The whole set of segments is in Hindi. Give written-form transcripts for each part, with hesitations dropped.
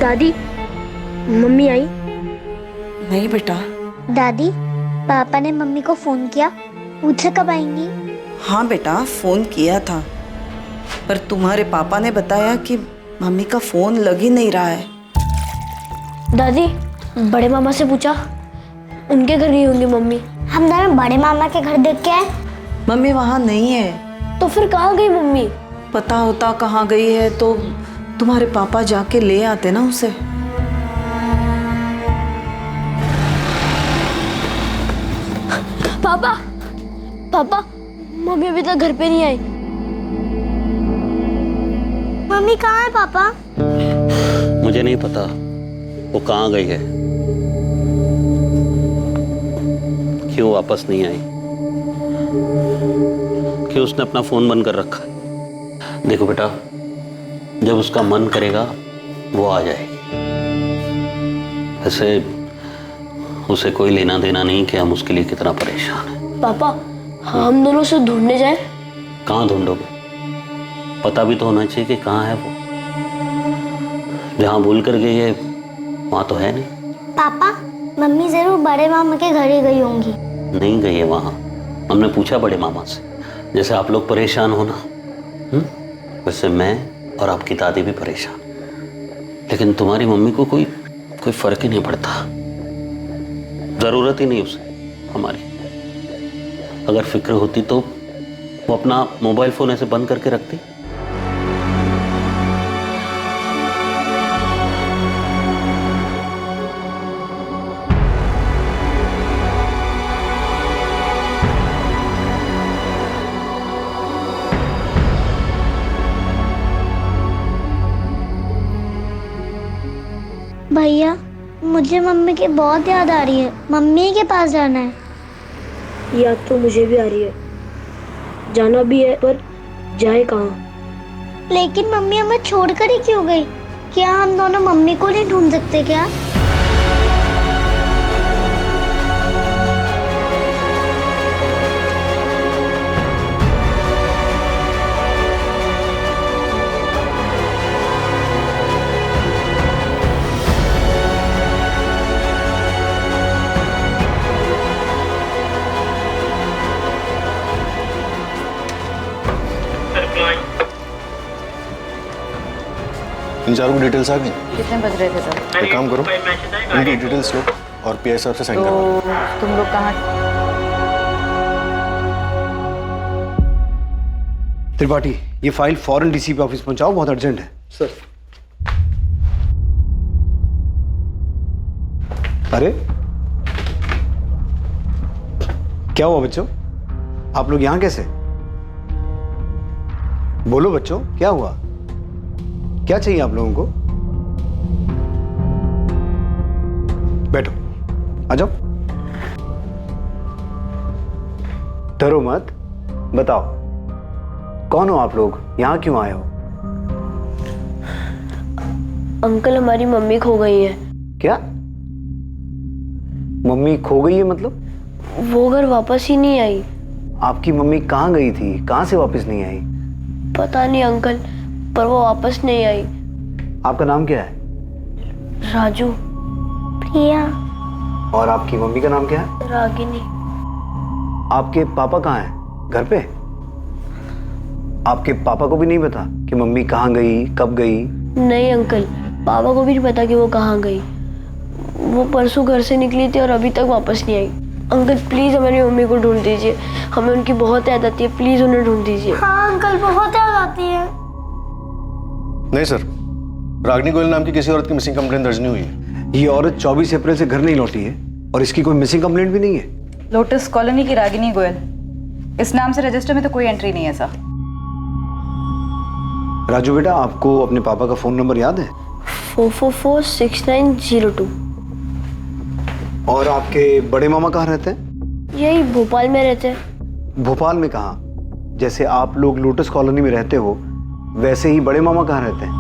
दादी, मम्मी आई? नहीं बेटा। दादी, पापा ने मम्मी को फोन किया, पूछा कब आएंगी? हाँ बेटा, फोन किया था, पर तुम्हारे पापा ने बताया कि मम्मी का फोन लग ही नहीं रहा है। दादी, बड़े मामा से पूछा, उनके घर गई होंगी मम्मी। हम दोनों बड़े मामा के घर देख के आए। मम्मी वहाँ नहीं है। तो फिर कहाँ गई मम्मी? पता होता कहाँ गई है तो तुम्हारे पापा जाके ले आते ना उसे। पापा, पापा, मम्मी अभी तक घर पे नहीं आई। मम्मी कहाँ है पापा? मुझे नहीं पता वो कहाँ गई है, क्यों वापस नहीं आई, क्यों उसने अपना फोन बंद कर रखा है। देखो बेटा, जब उसका मन करेगा वो आ जाएगी। वैसे उसे कोई लेना देना नहीं कि हम उसके लिए कितना परेशान हैं। पापा, हम दोनों से ढूंढने जाए? कहाँ ढूंढोगे? पता भी तो होना चाहिए कि कहाँ है वो। जहाँ भूल कर गई है वहाँ तो है नहीं। पापा, मम्मी जरूर बड़े मामा के घर ही गई होंगी। नहीं गई है वहाँ, हमने पूछा बड़े मामा से। जैसे आप लोग परेशान हो ना, वैसे मैं और आपकी दादी भी परेशान, लेकिन तुम्हारी मम्मी को कोई फर्क ही नहीं पड़ता। जरूरत ही नहीं उसे हमारी। अगर फिक्र होती तो वो अपना मोबाइल फोन ऐसे बंद करके रखती। भैया, मुझे मम्मी की बहुत याद आ रही है। मम्मी के पास जाना है। याद तो मुझे भी आ रही है, जाना भी है, पर जाए कहाँ? लेकिन मम्मी हमें छोड़कर ही क्यों गई? क्या हम दोनों मम्मी को नहीं ढूंढ सकते क्या? इन चारों की डिटेल्स आ गई। कितने बज रहे थे सर? एक काम करो, इनकी डिटेल्स लो और पीआई साहब से साइन करवा दो। तो तुम लोग कहाँ? त्रिपाठी, ये फाइल फौरन डीसीपी ऑफिस पहुंचाओ, बहुत अर्जेंट है। सर। अरे क्या हुआ बच्चों? आप लोग यहां कैसे? बोलो बच्चों, क्या हुआ? क्या चाहिए आप लोगों को? बैठो, आ जाओ। डरो मत, बताओ कौन हो आप लोग, यहां क्यों आए हो? अंकल, हमारी मम्मी खो गई है। क्या? मम्मी खो गई है मतलब? वो घर वापस ही नहीं आई। आपकी मम्मी कहाँ गई थी, कहाँ से वापस नहीं आई? पता नहीं अंकल, पर वो वापस नहीं आई। आपका नाम क्या है? राजू। प्रिया। और आपकी मम्मी का नाम क्या है? रागिनी। आपके पापा कहाँ हैं? घर पे? आपके पापा को भी नहीं पता कि मम्मी कहाँ गई, कब गई? नहीं अंकल, पापा को भी नहीं पता कि वो कहाँ गई। वो परसों घर से निकली थी और अभी तक वापस नहीं आई। अंकल प्लीज हमारी मम्मी को ढूंढ दीजिए, हमें उनकी बहुत याद आती है, प्लीज उन्हें ढूंढ दीजिए। हाँ अंकल, बहुत याद आती है। नहीं सर, रागिनी गोयल नाम की किसी औरत की मिसिंग कंप्लेंट दर्ज नहीं हुई है। ये औरत 24 अप्रैल से घर नहीं लौटी है और इसकी कोई मिसिंग कंप्लेंट भी नहीं है। लोटस कॉलोनी की रागिनी गोयल, इस नाम से रजिस्टर में तो कोई एंट्री नहीं है सर। राजू बेटा, आपको अपने पापा का फोन नंबर याद है? 444690 और आपके बड़े मामा कहाँ रहते हैं? यही भोपाल में रहते हैं। भोपाल में कहाँ? जैसे आप लोग लोटस कॉलोनी में रहते हो वैसे ही बड़े मामा कहाँ रहते हैं?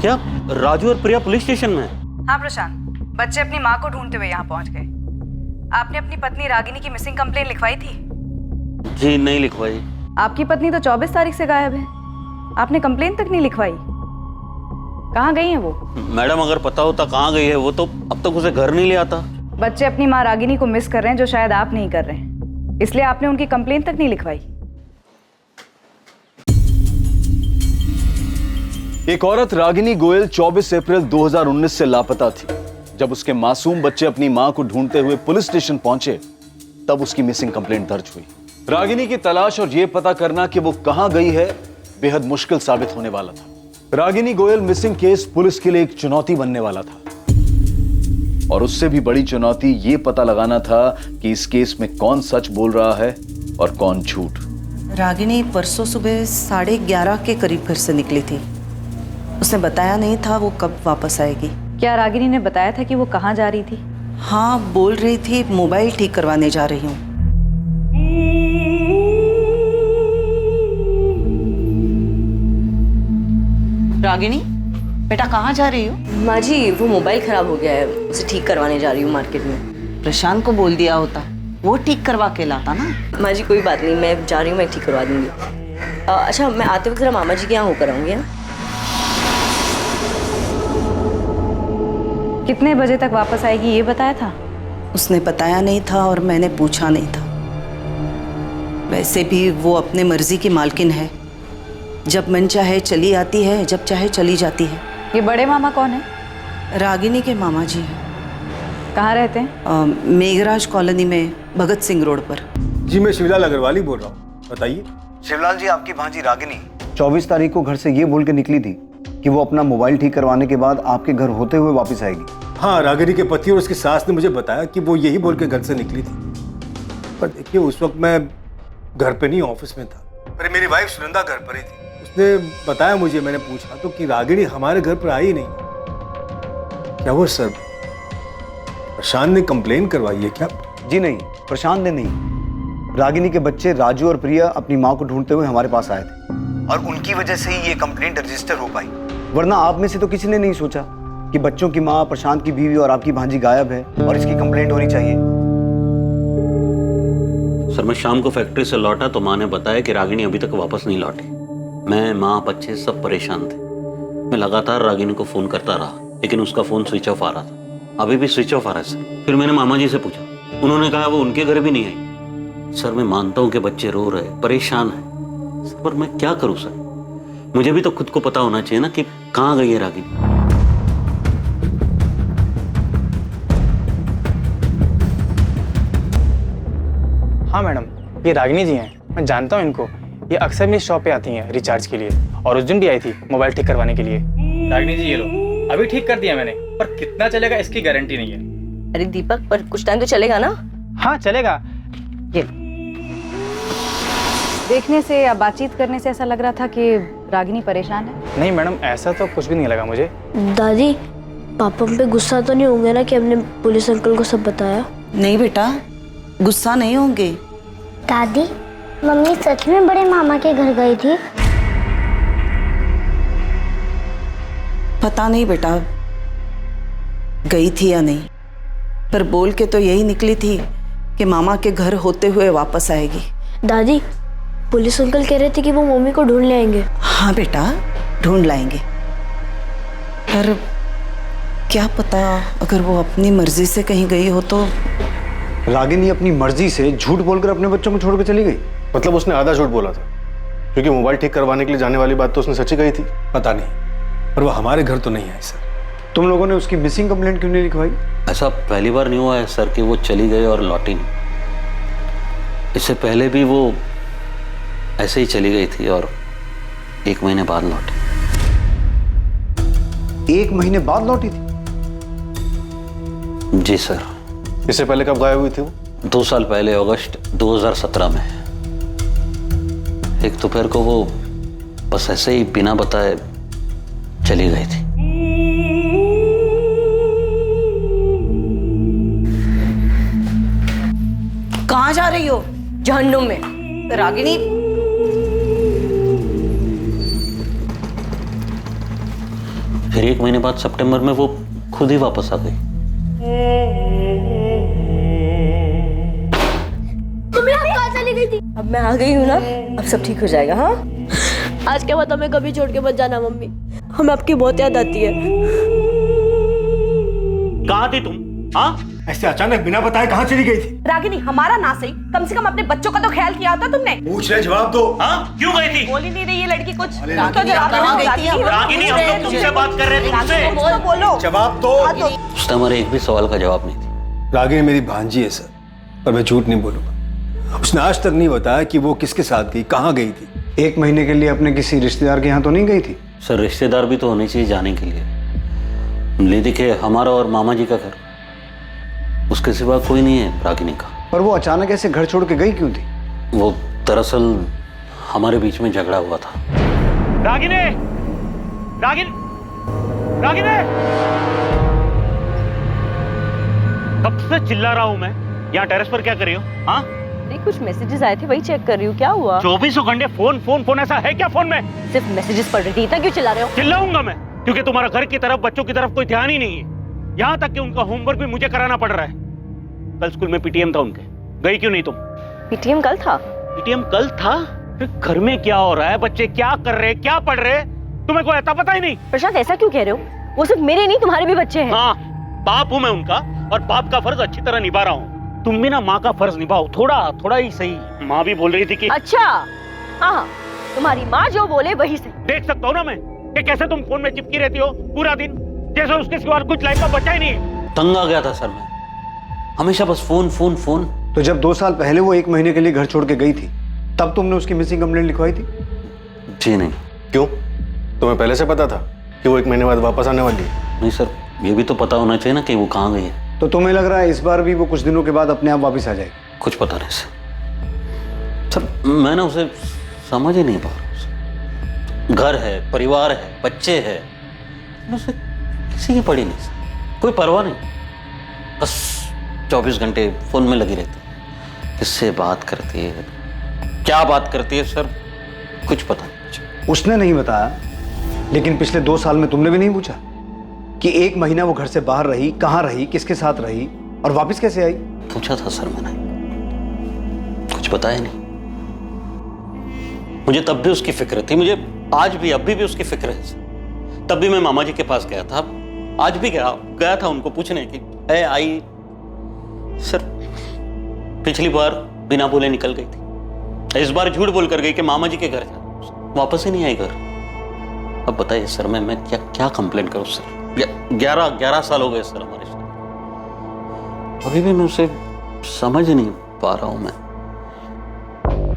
क्या राजू और प्रिया पुलिस स्टेशन में है? हाँ प्रशांत, बच्चे अपनी माँ को ढूंढते हुए यहाँ पहुँच गए। आपने अपनी पत्नी रागिनी की मिसिंग कंप्लेंट लिखवाई थी? जी नहीं लिखवाई। आपकी पत्नी तो 24 तारीख से गायब है। आपने कंप्लेन तक नहीं लिखवाई। कहाँ गई है वो? मैडम अगर पता होता कहाँ गई है वो तो अब तक उसे घर नहीं ले आता। बच्चे अपनी माँ रागिनी को मिस कर रहे हैं, जो शायद आप नहीं कर रहे हैं, इसलिए आपने उनकी कंप्लेन तक नहीं लिखवाई। एक औरत रागिनी गोयल 24 अप्रैल 2019 से लापता थी। जब उसके मासूम बच्चे अपनी मां को ढूंढते हुए पुलिस स्टेशन पहुंचे तब उसकी मिसिंग कंप्लेंट दर्ज हुई। रागिनी की तलाश और यह पता करना कि वो कहां गई है बेहद मुश्किल साबित होने वाला था। Ragini Goyal missing case police के लिए एक चुनौती बनने वाला था और उससे भी बड़ी चुनौती यह पता लगाना था कि इस केस में कौन सच बोल रहा है और कौन झूठ। रागिनी परसों सुबह 11:30 के करीब घर से निकली थी। उसने बताया नहीं था वो कब वापस आएगी। क्या रागिनी ने बताया था कि वो कहाँ जा रही थी? हाँ, बोल रही थी मोबाइल ठीक करवाने जा रही हूँ। रागिनी, बेटा कहाँ जा रही हो? माँ जी, वो मोबाइल खराब हो गया है, उसे ठीक करवाने जा रही हूँ मार्केट में। प्रशांत को बोल दिया होता, वो ठीक करवा के लाता ना। माँ जी कोई बात नहीं, मैं जा रही हूँ, मैं ठीक करवा दूंगी। अच्छा, मैं आते वक्त जरा मामा जी के यहाँ होकर आऊँगी। कितने बजे तक वापस आएगी ये बताया था? उसने बताया नहीं था और मैंने पूछा नहीं था। वैसे भी वो अपने मर्जी की मालकिन है, जब मन चाहे चली आती है, जब चाहे चली जाती है। ये बड़े मामा कौन है? रागिनी के मामा जी हैं। कहाँ रहते हैं? मेघराज कॉलोनी में, भगत सिंह रोड पर। जी मैं शिवलाल अग्रवाल ही बोल रहा हूँ, बताइए। शिवलाल जी, आपकी भांजी रागिनी 24 तारीख को घर से ये बोल के निकली थी कि वो अपना मोबाइल ठीक करवाने के बाद आपके घर होते हुए वापस आएगी। हाँ, रागिनी के पति और उसकी सास ने मुझे बताया कि वो यही बोल के घर से निकली थी। पर देखिए, उस वक्त मैं घर पे नहीं, ऑफिस में था। पर मेरी वाइफ सुनंदा घर पर ही थी। उसने बताया मुझे, मैंने पूछा तो कि रागिनी हमारे घर पर आई नहीं। क्या वो सर प्रशांत ने कंप्लेन करवाई है क्या? जी नहीं, प्रशांत ने नहीं। रागिनी के बच्चे राजू और प्रिया अपनी माँ को ढूंढते हुए हमारे पास आए थे और उनकी वजह से ही ये कंप्लेंट रजिस्टर हो पाई। वरना आप में से तो किसी ने नहीं सोचा कि बच्चों की माँ, प्रशांत की बीवी और आपकी भांजी गायब है और इसकी कंप्लेंट होनी चाहिए। सर मैं शाम को फैक्ट्री से लौटा तो माँ ने बताया कि रागिनी अभी तक वापस नहीं लौटी। मैं, माँ, बच्चे सब परेशान थे। मैं लगातार रागिनी को फोन करता रहा लेकिन उसका फोन स्विच ऑफ आ रहा था। अभी भी स्विच ऑफ आ रहा है सर। फिर मैंने मामा जी से पूछा, उन्होंने कहा वो उनके घर भी नहीं आई। सर मैं मानता हूँ कि बच्चे रो रहे, परेशान है सर, पर मैं क्या करूँ सर? मुझे भी तो खुद को पता होना चाहिए ना कि कहाँ गई है रागिनी। हाँ मैडम, ये रागिनी जी हैं, मैं जानता हूँ इनको। ये अक्सर मेरी शॉप पे आती हैं रिचार्ज के लिए, और उस दिन भी आई थी मोबाइल ठीक करवाने के लिए। रागिनी जी ये लो, अभी ठीक कर दिया मैंने, पर कितना चलेगा इसकी गारंटी नहीं है। अरे दीपक, पर कुछ टाइम तो चलेगा ना? हाँ चलेगा। ये देखने से या बातचीत करने से ऐसा लग रहा था कि रागिनी परेशान है। नहीं मैडम, ऐसा तो कुछ भी नहीं लगा मुझे। दादी, पापा पे गुस्सा तो नहीं होंगे ना कि हमने पुलिस अंकल को सब बताया? नहीं बेटा, गुस्सा नहीं होंगे। दादी, मम्मी सच में बड़े मामा के घर गई थी? पता नहीं बेटा गई थी या नहीं, पर बोल के तो यही निकली थी कि मामा के घर होते हुए वापस आएगी। दादी, पुलिस अंकल कह रहे थे कि वो मम्मी को ढूंढ ले आएंगे। हाँ बेटा, ढूंढ लाएंगे, पर क्या पता अगर वो अपनी मर्जी से कहीं गई हो तो। रागिनी अपनी मर्जी से झूठ बोलकर अपने बच्चों को छोड़कर चली गई? मतलब उसने आधा झूठ बोला था, क्योंकि मोबाइल ठीक करवाने के लिए जाने वाली बात तो उसने सच्ची कही थी। पता नहीं, पर वो हमारे घर तो नहीं आई सर। तुम लोगों ने उसकी मिसिंग कंप्लेंट क्यों नहीं लिखवाई? ऐसा पहली बार नहीं हुआ है सर कि वो चली गई और लौटी नहीं। इससे पहले भी वो ऐसे ही चली गई थी और 1 महीने बाद लौटी। 1 महीने बाद लौटी थी? जी सर। इससे पहले कब गायब हुई थी वो? 2 साल पहले, अगस्त 2017 में। एक दोपहर को वो बस ऐसे ही बिना बताए चली गई थी। कहाँ जा रही हो? जहन्नुम में। रागिनी, फिर 1 महीने बाद सितंबर में वो खुद ही वापस आ गई। अब मैं आ गई हूँ ना, अब अब सब ठीक हो जाएगा। हाँ, आज के बाद हमें कभी छोड़ के मत जाना मम्मी, हमें आपकी बहुत याद आती है। कहाँ थी तुम? हाँ, ऐसे अचानक बिना बताए कहाँ चली गई थी? रागिनी, हमारा ना सही, कम से कम अपने बच्चों का तो ख्याल किया होता तुमने। पूछ रहे, जवाब दो। हाँ, क्यों गई थी? बोल ही नहीं रही है लड़की कुछ। तो रागिनी, जवाब कहाँ दो, गई थी? रागिनी, हम लोग तुमसे बात कर रहे थे, तुमसे। तो बोलो। जवाब दो। उसने हमारे एक भी सवाल का जवाब नहीं दिया। रागिनी मेरी भांजी है सर, पर मैं झूठ नहीं बोलूंगा। उसने आज तक नहीं बताया कि वो किसके साथ गई, कहाँ गई थी। 1 महीने के लिए अपने किसी रिश्तेदार के यहाँ तो नहीं गई थी? सर, रिश्तेदार भी तो होने चाहिए जाने के लिए। ले देखिए, हमारा और मामा जी का घर, उसके सिवा कोई नहीं है रागिनी का। पर वो अचानक ऐसे घर छोड़ के गई क्यों थी? वो दरअसल हमारे बीच में झगड़ा हुआ था। रागिनी, रागिनी, रागिनी, कब से चिल्ला रहा हूं मैं। यहाँ टेरेस पर क्या कर रही हो? हाँ, कुछ मैसेजेस आए थे, वही चेक कर रही हूँ। क्या हुआ? 24 घंटे फोन फोन फोन, ऐसा है क्या फोन में? सिर्फ मैसेजेस पढ़ रही थी, इतना क्यों चिल्ला रहे हो? चिल्लाऊंगा मैं, क्योंकि तुम्हारा घर की तरफ, बच्चों की तरफ कोई ध्यान ही नहीं है। यहाँ तक कि उनका होमवर्क भी मुझे कराना पड़ रहा है। कल स्कूल में पीटीएम था उनके, गई क्यों नहीं तुम? पीटीएम कल था? पीटीएम कल था? फिर घर में क्या हो रहा है, बच्चे क्या कर रहे, क्या पढ़ रहे, तुम्हें कोई आता पता ही नहीं। प्रशांत, ऐसा क्यों कह रहे हो? वो सिर्फ मेरे नहीं, तुम्हारे भी बच्चे हैं। हाँ, बाप हूं मैं उनका, और बाप का फर्ज अच्छी तरह निभा रहा हूँ। तुम भी ना माँ का फर्ज निभाओ, थोड़ा थोड़ा ही सही। माँ भी बोल रही थी कि अच्छा, हाँ, तुम्हारी माँ जो बोले वही सही। देख सकता हूँ ना मैं कि कैसे तुम फोन में चिपकी रहती हो पूरा दिन, जैसे उसके सिवा कुछ लाइफ का बचा ही नहीं। तंग आ गया था सर मैं, हमेशा बस फोन फोन फोन। तो जब 2 साल पहले वो 1 महीने के लिए घर छोड़ के गई थी, तब तुमने उसकी मिसिंग कंप्लेंट लिखवाई थी? जी नहीं। क्यों? तुम्हें पहले से पता था कि वो 1 महीने बाद वापस आने वाली है? नहीं सर, ये भी तो पता होना चाहिए ना कि वो कहाँ गई है। तो तुम्हें लग रहा है इस बार भी वो कुछ दिनों के बाद अपने आप वापस आ जाएगी? कुछ पता नहीं सर, मैं ना उसे समझ ही नहीं पा रहा। घर है, परिवार है, बच्चे हैं, उसे किसी की पड़ी नहीं सर, कोई परवाह नहीं। बस 24 घंटे फोन में लगी रहती है। किससे बात करती है, क्या बात करती है सर, कुछ पता नहीं। उसने नहीं बताया, लेकिन पिछले 2 साल में तुमने भी नहीं पूछा कि 1 महीना वो घर से बाहर रही, कहाँ रही, किसके साथ रही और वापस कैसे आई? पूछा था सर मैंने, कुछ बताया नहीं। मुझे तब भी उसकी फिक्र थी, मुझे आज भी, अभी भी उसकी फिक्र है। तब भी मैं मामा जी के पास गया था, आज भी गया था उनको पूछने की है आई। सर, पिछली बार बिना बोले निकल गई थी, इस बार झूठ बोल कर गई कि मामा जी के घर जा, वापस ही नहीं आई घर। अब बताइए सर, मैं क्या कंप्लेंट करूं सर? 11 साल हो गए सर हमारे साथ, अभी भी मैं उसे समझ नहीं पा रहा हूं मैं।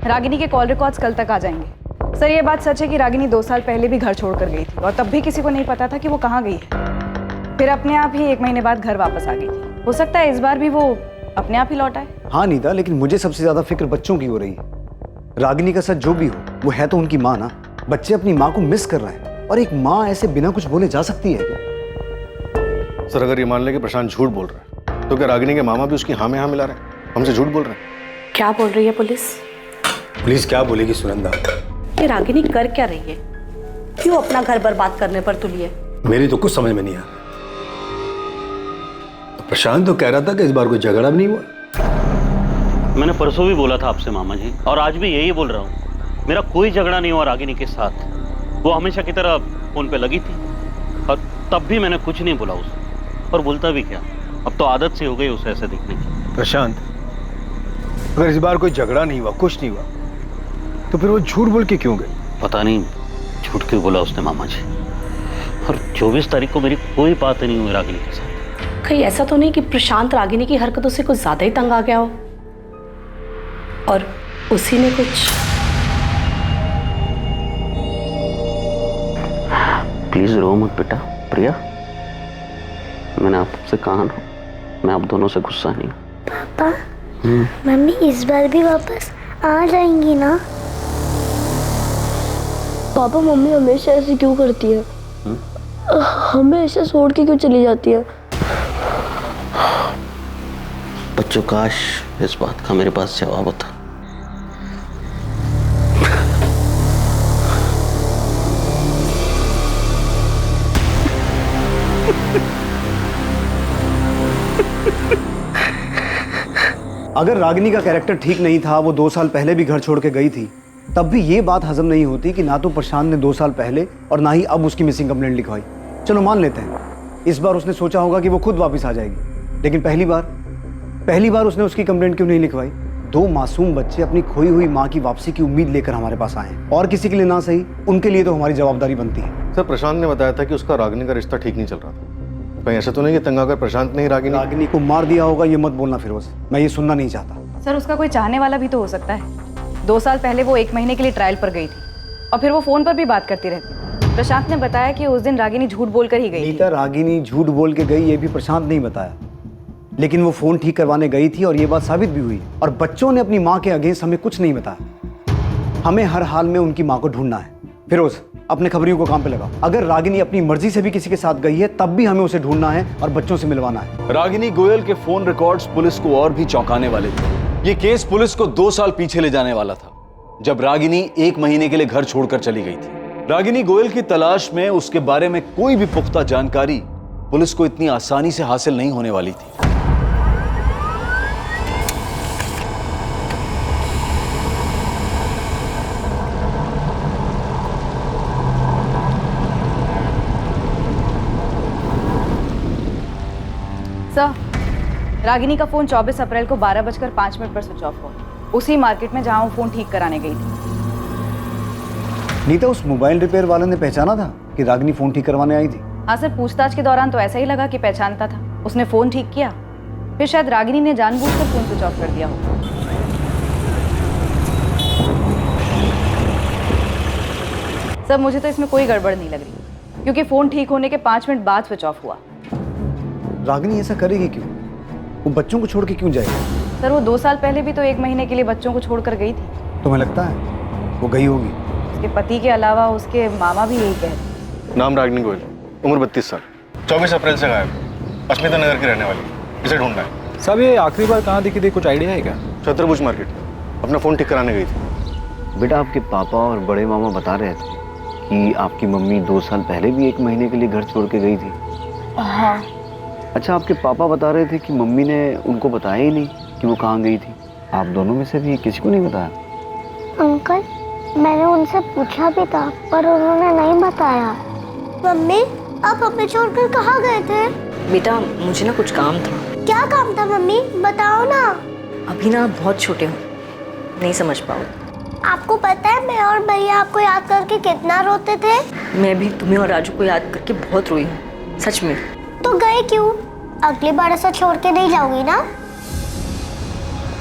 रागिनी के कॉल रिकॉर्ड्स कल तक आ जाएंगे। सर, ये बात सच है कि रागिनी 2 साल पहले भी घर छोड़कर गई थी और तब भी किसी को नहीं पता था कि वो कहाँ गई है। फिर अपने आप ही 1 महीने बाद घर वापस आ गई थी। हो सकता है इस बार भी वो अपने आप ही लौट आए। हाँ नीता, लेकिन मुझे सबसे ज्यादा फिक्र बच्चों की हो रही है। रागिनी का सच जो भी हो, वो है तो उनकी माँ ना। बच्चे अपनी माँ को मिस कर रहे हैं, और एक माँ ऐसे बिना कुछ बोले जा सकती है क्या? सर, अगर ये मान ले कि प्रशांत झूठ बोल रहा है, तो क्या रागिनी के मामा भी उसकी हाँ में हाँ मिला रहे हैं, हमसे झूठ बोल रहे हैं? क्या बोल रही है पुलिस? पुलिस क्या बोलेगी सुनंदा? ये रागिनी कर क्या रही है? क्यों अपना घर बर्बाद करने पर तुली है? मेरी तो कुछ समझ में नहीं आ रहा। तो प्रशांत तो कह रहा था कि इस बार कोई झगड़ा भी नहीं हुआ। मैंने परसों भी बोला था आपसे मामा जी, और आज भी यही बोल रहा हूँ, मेरा कोई झगड़ा नहीं हुआ रागिनी के साथ। वो हमेशा की तरह फोन पे लगी थी, और तब भी मैंने कुछ नहीं बोला उसे, और बोलता भी क्या, अब तो आदत से हो गई उसे ऐसे दिखने की। प्रशांत, अगर इस बार कोई झगड़ा नहीं हुआ, कुछ नहीं हुआ, तो फिर वो झूठ बोल के क्यों गई? पता नहीं झूठ क्यों बोला उसने मामा जी। और 24 तारीख को मेरी कोई बात नहीं हुई रागिनी के साथ। कहीं ऐसा तो नहीं कि प्रशांत रागिनी की हरकतों से कुछ ज्यादा ही तंग आ गया हो और उसी ने कुछ? प्लीज रो मत बेटा। प्रिया, मैंने आपसे कहा ना, मैं आप दोनों से गुस्सा नहीं हूँ। पापा, मम्मी इस बार भी वापस आ जाएंगी ना? पापा, मम्मी हमेशा ऐसे क्यों करती है? हमेशा छोड़ के क्यों चली जाती है? बच्चों, काश इस बात का मेरे पास जवाब होता। अगर रागिनी का कैरेक्टर ठीक नहीं था, वो 2 साल पहले भी घर छोड़ के गई थी, तब भी ये बात हजम नहीं होती कि ना तो प्रशांत ने 2 साल पहले और ना ही अब उसकी मिसिंग कंप्लेंट लिखवाई। चलो मान लेते हैं इस बार उसने सोचा होगा कि वो खुद वापस आ जाएगी, लेकिन पहली बार उसने उसकी कंप्लेंट क्यों नहीं लिखवाई? 2 मासूम बच्चे अपनी खोई हुई माँ की वापसी की उम्मीद लेकर हमारे पास आए हैं, और किसी के लिए ना सही उनके लिए तो हमारी जवाबदारी बनती है। सर प्रशांत ने बताया था कि उसका रागिनी का रिश्ता ठीक नहीं चल रहा था। कहीं ऐसा तो नहीं कि तंग आकर प्रशांत ने ही रागिनी को मार दिया होगा? ये मत बोलना फिरोज, मैं ये सुनना नहीं चाहता। सर उसका कोई चाहने वाला भी तो हो सकता है। 2 साल पहले वो 1 महीने के लिए ट्रायल पर गई थी और फिर वो फोन पर भी बात करती रहती। प्रशांत ने बताया कि उस दिन रागिनी झूठ बोलकर ही गई थी। नीता, रागिनी झूठ बोल के गई ये भी प्रशांत नहीं बताया, लेकिन वो फोन ठीक करवाने गई थी और ये बात साबित भी हुई। और बच्चों ने अपनी माँ के अगेंस्ट हमें कुछ नहीं बताया। हमें हर हाल में उनकी माँ को ढूंढना है। फिरोज, अपने खबरियों को काम पे लगाओ। अगर रागिनी अपनी मर्जी से भी किसी के साथ गई है तब भी हमें उसे ढूंढना है और बच्चों से मिलवाना है। रागिनी गोयल के फोन रिकॉर्ड्स पुलिस को और भी चौंकाने वाले थे। ये केस पुलिस को 2 साल पीछे ले जाने वाला था, जब रागिनी 1 महीने के लिए घर छोड़कर चली गई थी। रागिनी गोयल की तलाश में उसके बारे में कोई भी पुख्ता जानकारी पुलिस को इतनी आसानी से हासिल नहीं होने वाली थी। सर, रागिनी का फोन 24 अप्रैल को 12:05 पर स्विच ऑफ हुआ, उसी मार्केट में जहां वो फोन ठीक कराने गई थी। नीता, उस मोबाइल रिपेयर वाले ने पहचाना था कि रागिनी फोन ठीक करवाने आई थी? हाँ सर, पूछताछ के दौरान तो ऐसा ही लगा कि पहचानता था। उसने फोन ठीक किया, फिर शायद रागिनी ने जानबूझकर फोन स्विच ऑफ कर दिया हो। सर मुझे तो इसमें कोई गड़बड़ नहीं लग रही, क्योंकि फोन ठीक होने के 5 मिनट बाद स्विच ऑफ हुआ। रागिनी ऐसा करेगी क्यों? वो बच्चों को छोड़ के क्यों जाएगी? सर वो 2 साल पहले भी तो 1 महीने के लिए बच्चों को छोड़कर गई थी। तुम्हें लगता है वो गई होगी? उसके पति के अलावा उसके मामा भी यही कहते। नाम रागिनी गोयल, उम्र 32 साल, 24 अप्रैल से गायब, अस्मिता नगर की रहने वाली, इसे ढूंढना है। साहब ये आखिरी बार कहाँ दिखी थी, कुछ आइडिया है क्या? छत्रभुज मार्केट, अपना फ़ोन ठीक कराने गई थी। बेटा, आपके पापा और बड़े मामा बता रहे थे कि आपकी मम्मी 2 साल पहले भी 1 महीने के लिए घर छोड़ के गई थी। हाँ। अच्छा, आपके पापा बता रहे थे कि मम्मी ने उनको बताया ही नहीं कि वो कहाँ गई थी। आप दोनों में से भी किसी को नहीं बताया? अंकल, मैंने उनसे पूछा भी था पर उन्होंने नहीं बताया। मम्मी, आप हमें छोड़कर कहाँ गए थे? बेटा, मुझे ना कुछ काम था। क्या काम था मम्मी, बताओ ना। अभी ना आप बहुत छोटे हो, नहीं समझ पाओ। आपको पता है मैं और भैया आपको याद करके कितना रोते थे? मैं भी तुम्हें और राजू को याद करके बहुत रोई हूँ, सच में। तो गए क्यों? अगली बार ऐसा छोड़ के नहीं जाओगी ना?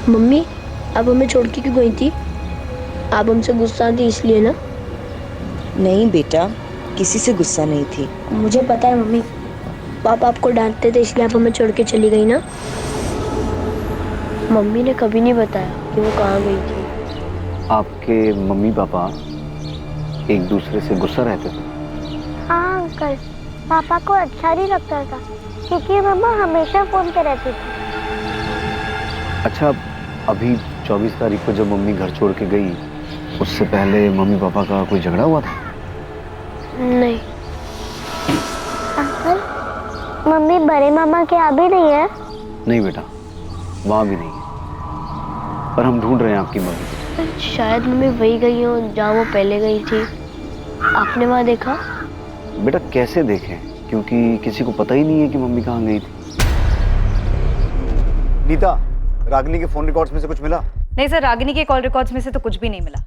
मम्मी, आप हमें छोड़ के क्यों गई थी? आप हमसे गुस्सा थी इसलिए ना? नहीं बेटा, किसी से गुस्सा नहीं थी। मुझे पता है मम्मी, पापा आपको डांटते थे इसलिए आप हमें छोड़ के चली गई ना? मम्मी ने कभी नहीं बताया कि वो कहाँ गई थी। आपके मम्मी पापा एक दूसरे से गुस्सा रहते थे? हाँ अंकल, पापा को अच्छा नहीं लगता था क्योंकि मम्मा हमेशा फोन पे रहती थी। अच्छा, अभी 24 तारीख को जब मम्मी घर छोड़ के गई, उससे पहले मम्मी पापा का कोई झगड़ा हुआ था? नहीं। अंकल, मम्मी बड़े मामा के यहाँ भी नहीं है? नहीं बेटा, वहाँ भी नहीं है, पर हम ढूंढ रहे हैं आपकी मम्मी। शायद मम्मी वही गई हो जहाँ वो पहले गई थी। आपने वहाँ देखा? बेटा कैसे देखें, क्योंकि किसी को पता ही नहीं है कि मम्मी कहाँ गई थी। नीता, रागिनी के फोन रिकॉर्ड्स में से कुछ मिला? नहीं सर, रागिनी के कॉल रिकॉर्ड्स में से तो कुछ भी नहीं मिला।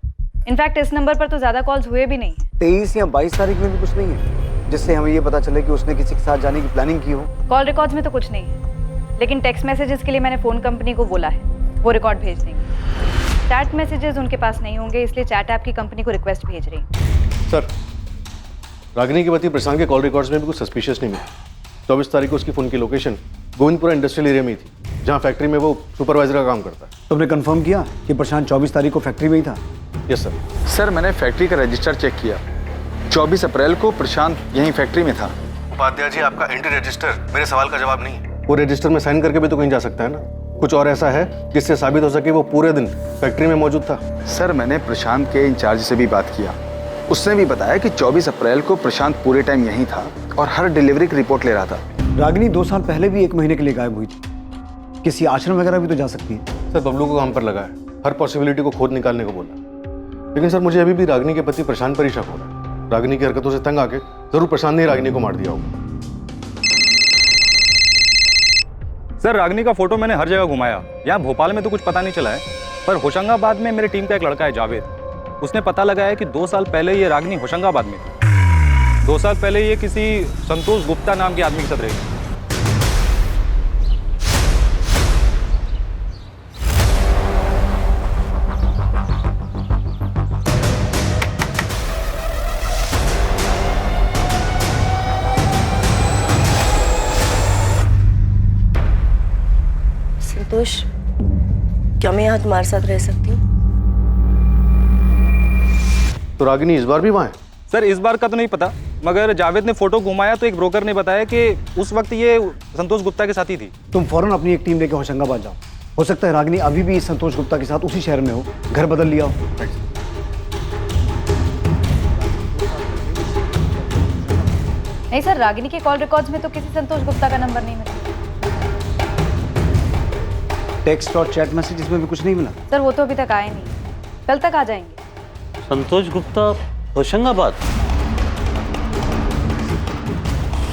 इनफैक्ट इस नंबर पर तो ज्यादा कॉल्स हुए भी नहीं। 23 या 22 तारीख में भी कुछ नहीं है जिससे हमें ये पता चले कि उसने किसी के साथ जाने की प्लानिंग की हो? कॉल रिकॉर्ड्स में तो कुछ नहीं है, लेकिन टेक्स्ट मैसेजेस के लिए मैंने फोन कंपनी को बोला है, वो रिकॉर्ड भेज देंगे। चैट मैसेजेस उनके पास नहीं होंगे, इसलिए चैट ऐप की कंपनी को रिक्वेस्ट भेज रही। सर, रागिनी के पति प्रशांत के कॉल रिकॉर्ड्स में भी कुछ सस्पिशियस नहीं मिला। 24 तारीख को उसकी फ़ोन की लोकेशन गोविंदपुरा इंडस्ट्रियल एरिया में ही थी, जहाँ फैक्ट्री में वो सुपरवाइजर का काम करता है। तुमने कंफर्म किया कि प्रशांत 24 तारीख को फैक्ट्री में ही था? Yes sir. सर मैंने फैक्ट्री का रजिस्टर चेक किया, 24 अप्रैल को प्रशांत यहीं फैक्ट्री में था। उपाध्याय जी, आपका एंट्री रजिस्टर मेरे सवाल का जवाब नहीं है। वो रजिस्टर में साइन करके भी तो कहीं जा सकता है ना। कुछ और ऐसा है जिससे साबित हो सके वो पूरे दिन फैक्ट्री में मौजूद था। सर मैंने प्रशांत के इंचार्ज से भी बात किया, उसने भी बताया कि 24 अप्रैल को प्रशांत पूरे टाइम यहीं था और हर डिलीवरी की रिपोर्ट ले रहा था। रागिनी 2 साल पहले भी 1 महीने के लिए गायब हुई थी, किसी आश्रम वगैरह भी तो जा सकती है। सर, बबलू को काम पर लगा है, हर पॉसिबिलिटी को खोद निकालने को बोला। लेकिन सर मुझे अभी भी रागिनी के पति प्रशांत पर ही शक हो रहा है। रागिनी की हरकतों से तंग आके जरूर प्रशांत ने रागिनी को मार दिया होगा। सर रागिनी का फोटो मैंने हर जगह घुमाया, यहाँ भोपाल में तो कुछ पता नहीं चला है, पर होशंगाबाद में मेरी टीम का एक लड़का है जावेद, उसने पता लगाया कि 2 साल पहले ये रागिनी होशंगाबाद में थी। 2 साल पहले ये किसी संतोष गुप्ता नाम के आदमी के साथ रही। संतोष, क्या मैं यहाँ तुम्हारे साथ रह सकती हूँ? तो रागिनी इस बार भी वहाँ है? सर इस बार का तो नहीं पता, मगर जावेद ने फोटो घुमाया तो एक ब्रोकर ने बताया कि उस वक्त ये संतोष गुप्ता के साथ ही थी। तुम फौरन अपनी एक टीम लेकर होशंगाबाद जाओ। हो सकता है रागिनी अभी भी संतोष गुप्ता के साथ उसी शहर में हो, घर बदल लिया हो। नहीं सर, रागिनी के कॉल रिकॉर्ड्स में तो किसी संतोष गुप्ता का नंबर नहीं मिला। टेक्स्ट और चैट मैसेजेस में भी कुछ नहीं मिला? सर वो तो अभी तक आए नहीं, कल तक आ जाएंगे। संतोष गुप्ता होशंगाबाद?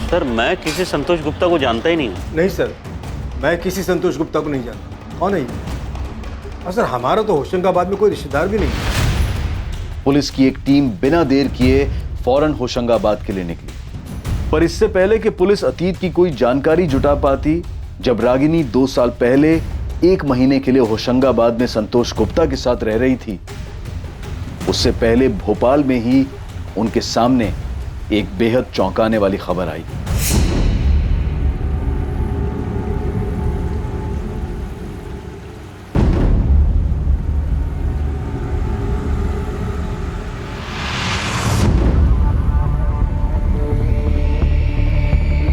सर मैं किसी संतोष गुप्ता को जानता ही नहीं हूँ। नहीं सर, मैं किसी संतोष गुप्ता को नहीं जानता। कौन है ये? और सर हमारा तो होशंगाबाद में कोई रिश्तेदार भी नहीं है। पुलिस की एक टीम बिना देर किए फौरन होशंगाबाद के लिए निकली, पर इससे पहले कि पुलिस अतीत की कोई जानकारी जुटा पाती, जब रागिनी 2 साल पहले 1 महीने के लिए होशंगाबाद में संतोष गुप्ता के साथ रह रही थी, उससे पहले भोपाल में ही उनके सामने एक बेहद चौंकाने वाली खबर आई।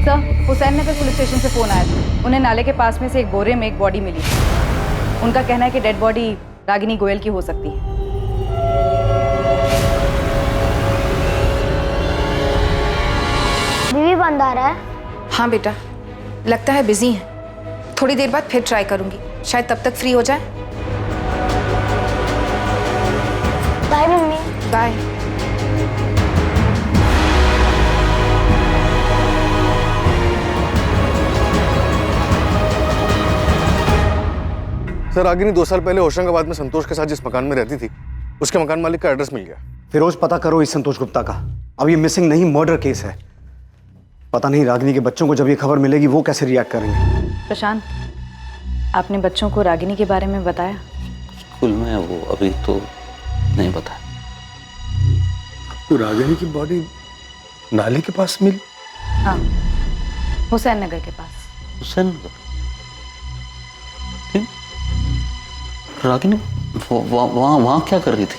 सर हुसैन नगर पुलिस स्टेशन से फोन आया था, उन्हें नाले के पास में से एक बोरे में एक बॉडी मिली। उनका कहना है कि डेड बॉडी रागिनी गोयल की हो सकती है। बीवी बंद आ रहा है। हाँ बेटा, लगता है बिजी हैं। थोड़ी देर बाद फिर ट्राई करूंगी, शायद तब तक फ्री हो जाए। Bye mummy. Bye. Sir Ragini 2 साल पहले होशंगाबाद में संतोष के साथ जिस मकान में रहती थी, उसके मकान मालिक का एड्रेस मिल गया। फिरोज, पता करो इस संतोष गुप्ता का। अब ये मिसिंग नहीं, मर्डर केस है। पता नहीं रागिनी के बच्चों को जब ये खबर मिलेगी वो कैसे रिएक्ट करेंगे। प्रशांत, आपने बच्चों को रागिनी के बारे में बताया? स्कूल में वो अभी तो नहीं बताया। तो रागिनी की बॉडी नाले के पास मिली? हाँ, हुसैन नगर के पास। हुसैन नगर? रागिनी वहाँ क्या कर रही थी?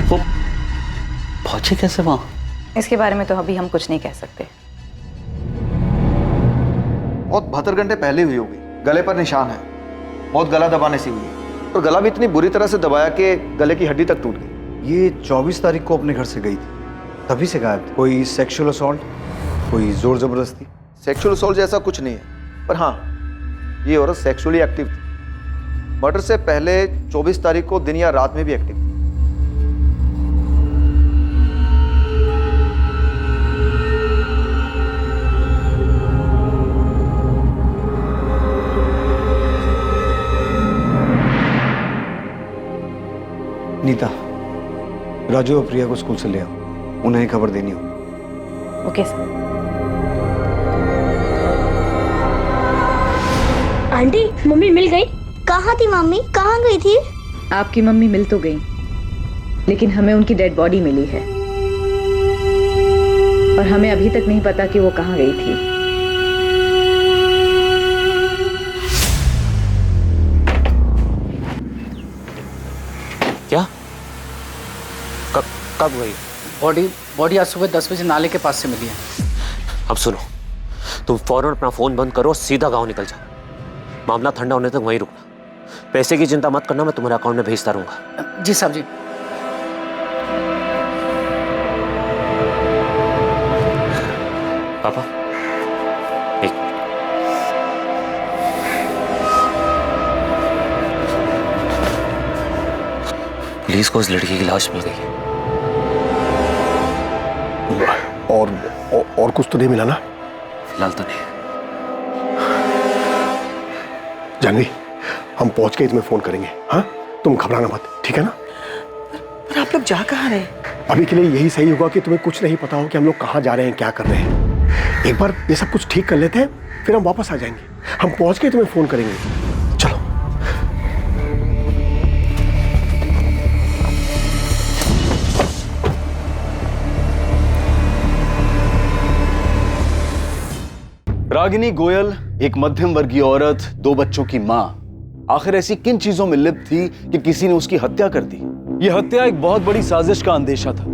वो पहुंची कैसे वहाँ? इसके बारे में तो अभी हम कुछ नहीं कह सकते। बहुत 72 घंटे पहले हुई होगी। गले पर निशान है, बहुत गला दबाने से हुई है, और गला भी इतनी बुरी तरह से दबाया कि गले की हड्डी तक टूट गई। ये 24 तारीख को अपने घर से गई थी, तभी से गायब थी। कोई सेक्सुअल असॉल्ट, कोई जोर जबरदस्ती? सेक्सुअल असॉल्ट जैसा कुछ नहीं है, पर हाँ ये औरत सेक्सुअली एक्टिव थी। मर्डर से पहले 24 तारीख को दिन या रात में भी एक्टिव थी। नीता, राजू और प्रिया को स्कूल से ले आओ, उन्हें खबर देनी हो। Okay sir. आंटी, मम्मी मिल गई? कहाँ थी मम्मी? कहाँ गई थी? आपकी मम्मी मिल तो गई, लेकिन हमें उनकी डेड बॉडी मिली है और हमें अभी तक नहीं पता कि वो कहाँ गई थी। क्या? कब गई? बॉडी आज सुबह 10 बजे नाले के पास से मिली है। अब सुनो, तुम फौरन अपना फोन बंद करो, सीधा गांव निकल जाओ। मामला ठंडा होने तक वहीं रुकना। पैसे की चिंता मत करना, मैं तुम्हारे अकाउंट में भेजता रहूंगा। जी साहब जी। पापा, एक पुलिस को उस लड़की की लाश मिल गई है। और कुछ तो नहीं मिला ना? फिलहाल तो नहीं। जानवी, हम पहुंच के तुम्हें फोन करेंगे। हाँ, तुम घबराना मत, ठीक है ना? पर आप लोग जा कहाँ रहे? अभी के लिए यही सही होगा कि तुम्हें कुछ नहीं पता हो कि हम लोग कहाँ जा रहे हैं, क्या कर रहे हैं। एक बार ये सब कुछ ठीक कर लेते हैं, फिर हम वापस आ जाएंगे। हम पहुंच के तुम्हें फोन करेंगे। चलो। रागिनी गोयल एक मध्यम वर्गीय औरत, 2 बच्चों की मां, आखिर ऐसी किन चीजों में लिप्त थी कि किसी ने उसकी हत्या कर दी? यह हत्या एक बहुत बड़ी साजिश का अंदेशा था,